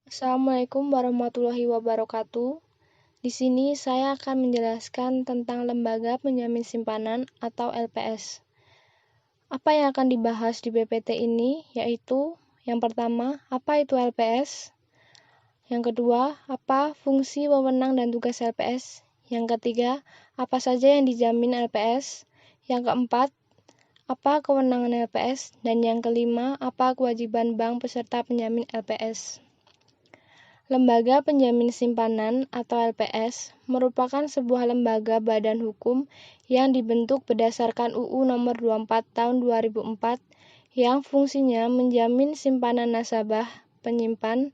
Assalamualaikum warahmatullahi wabarakatuh. Di sini saya akan menjelaskan tentang Lembaga Penjamin Simpanan atau LPS. Apa yang akan dibahas di PPT ini yaitu yang pertama, apa itu LPS? Yang kedua, apa fungsi, wewenang, dan tugas LPS? Yang ketiga, apa saja yang dijamin LPS? Yang keempat, apa kewenangan LPS? Dan yang kelima, apa kewajiban bank peserta penjamin LPS? Lembaga Penjamin Simpanan atau LPS merupakan sebuah lembaga badan hukum yang dibentuk berdasarkan UU Nomor 24 Tahun 2004 yang fungsinya menjamin simpanan nasabah, penyimpan,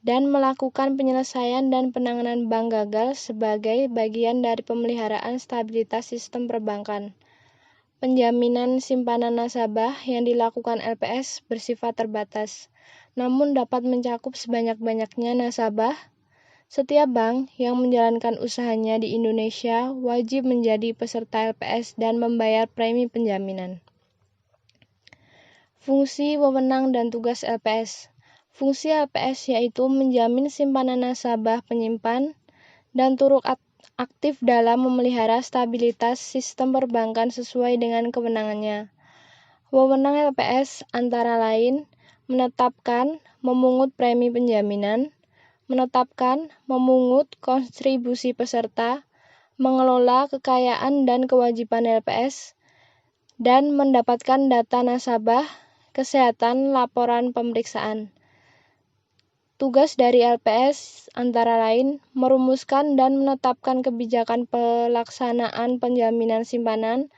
dan melakukan penyelesaian dan penanganan bank gagal sebagai bagian dari pemeliharaan stabilitas sistem perbankan. Penjaminan simpanan nasabah yang dilakukan LPS bersifat terbatas, namun dapat mencakup sebanyak-banyaknya nasabah. Setiap bank yang menjalankan usahanya di Indonesia wajib menjadi peserta LPS dan membayar premi penjaminan. Fungsi, wewenang, dan tugas LPS. Fungsi LPS yaitu menjamin simpanan nasabah penyimpan dan turut aktif dalam memelihara stabilitas sistem perbankan sesuai dengan kewenangannya. Wewenang LPS antara lain menetapkan, memungut premi penjaminan, menetapkan, memungut kontribusi peserta, mengelola kekayaan dan kewajiban LPS, dan mendapatkan data nasabah, kesehatan, laporan pemeriksaan. Tugas dari LPS antara lain merumuskan dan menetapkan kebijakan pelaksanaan penjaminan simpanan,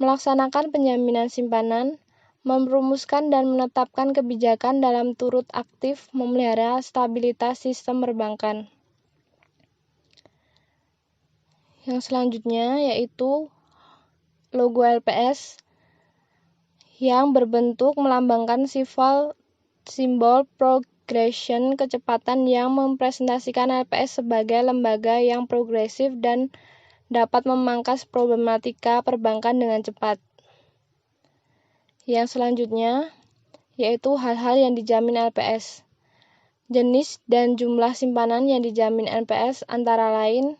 melaksanakan penjaminan simpanan, merumuskan dan menetapkan kebijakan dalam turut aktif memelihara stabilitas sistem perbankan. Yang selanjutnya yaitu logo LPS yang berbentuk melambangkan simbol progression kecepatan yang mempresentasikan LPS sebagai lembaga yang progresif dan dapat memangkas problematika perbankan dengan cepat. Yang selanjutnya yaitu hal-hal yang dijamin LPS. Jenis dan jumlah simpanan yang dijamin LPS antara lain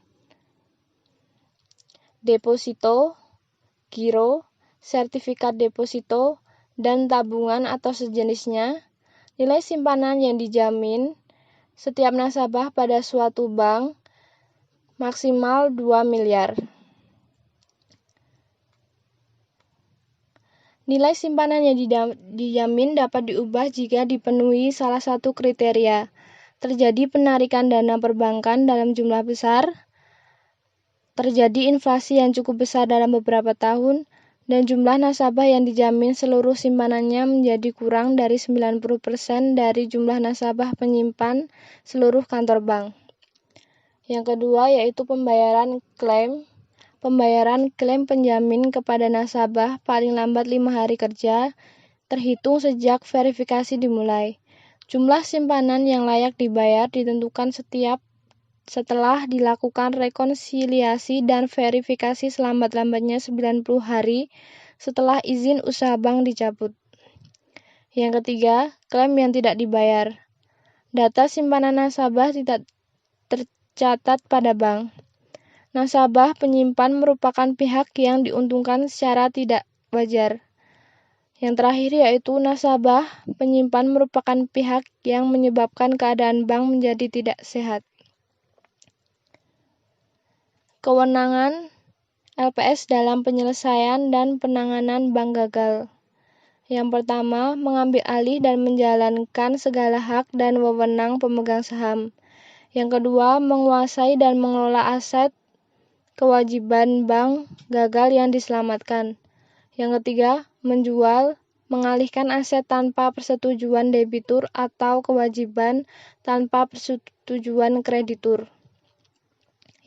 deposito, giro, sertifikat deposito, dan tabungan atau sejenisnya. Nilai simpanan yang dijamin setiap nasabah pada suatu bank maksimal 2 miliar. Nilai simpanan yang dijamin dapat diubah jika dipenuhi salah satu kriteria. Terjadi penarikan dana perbankan dalam jumlah besar, terjadi inflasi yang cukup besar dalam beberapa tahun, dan jumlah nasabah yang dijamin seluruh simpanannya menjadi kurang dari 90% dari jumlah nasabah penyimpan seluruh kantor bank. Yang kedua yaitu pembayaran klaim. Pembayaran klaim penjamin kepada nasabah paling lambat 5 hari kerja, terhitung sejak verifikasi dimulai. Jumlah simpanan yang layak dibayar ditentukan setelah dilakukan rekonsiliasi dan verifikasi selambat-lambatnya 90 hari setelah izin usaha bank dicabut. Yang ketiga, klaim yang tidak dibayar. Data simpanan nasabah tidak tercatat pada bank. Nasabah penyimpan merupakan pihak yang diuntungkan secara tidak wajar. Yang terakhir yaitu nasabah penyimpan merupakan pihak yang menyebabkan keadaan bank menjadi tidak sehat. Kewenangan LPS dalam penyelesaian dan penanganan bank gagal. Yang pertama, mengambil alih dan menjalankan segala hak dan wewenang pemegang saham. Yang kedua, menguasai dan mengelola aset kewajiban bank gagal yang diselamatkan. Yang ketiga, menjual, mengalihkan aset tanpa persetujuan debitur atau kewajiban tanpa persetujuan kreditur.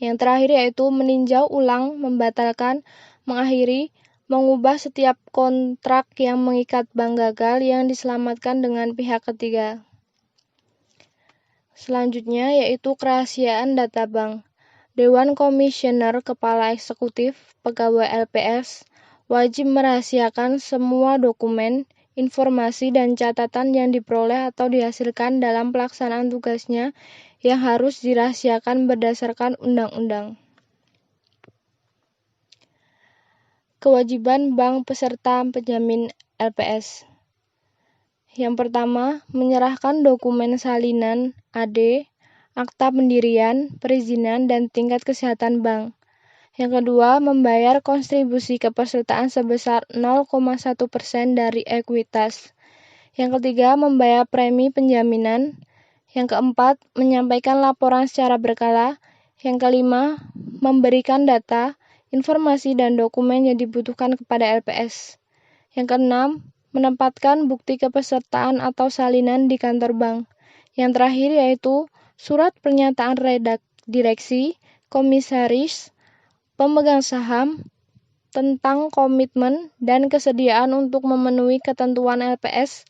Yang terakhir yaitu meninjau ulang, membatalkan, mengakhiri, mengubah setiap kontrak yang mengikat bank gagal yang diselamatkan dengan pihak ketiga. Selanjutnya yaitu kerahasiaan data bank. Dewan Komisioner Kepala Eksekutif Pegawai LPS wajib merahasiakan semua dokumen informasi dan catatan yang diperoleh atau dihasilkan dalam pelaksanaan tugasnya yang harus dirahasiakan berdasarkan undang-undang. Kewajiban bank peserta penjamin LPS. Yang pertama, menyerahkan dokumen salinan AD, akta pendirian, perizinan, dan tingkat kesehatan bank. Yang kedua, membayar kontribusi kepesertaan sebesar 0,1% dari ekuitas. Yang ketiga, membayar premi penjaminan. Yang keempat, menyampaikan laporan secara berkala. Yang kelima, memberikan data, informasi, dan dokumen yang dibutuhkan kepada LPS. Yang keenam, menempatkan bukti kepesertaan atau salinan di kantor bank. Yang terakhir yaitu surat pernyataan direksi, komisaris, pemegang saham, tentang komitmen dan kesediaan untuk memenuhi ketentuan LPS,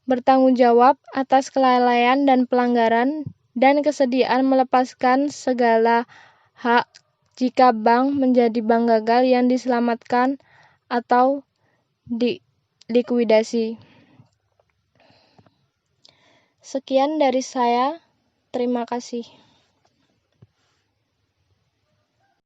bertanggung jawab atas kelalaian dan pelanggaran, dan kesediaan melepaskan segala hak jika bank menjadi bank gagal yang diselamatkan atau dilikuidasi. Sekian dari saya, terima kasih.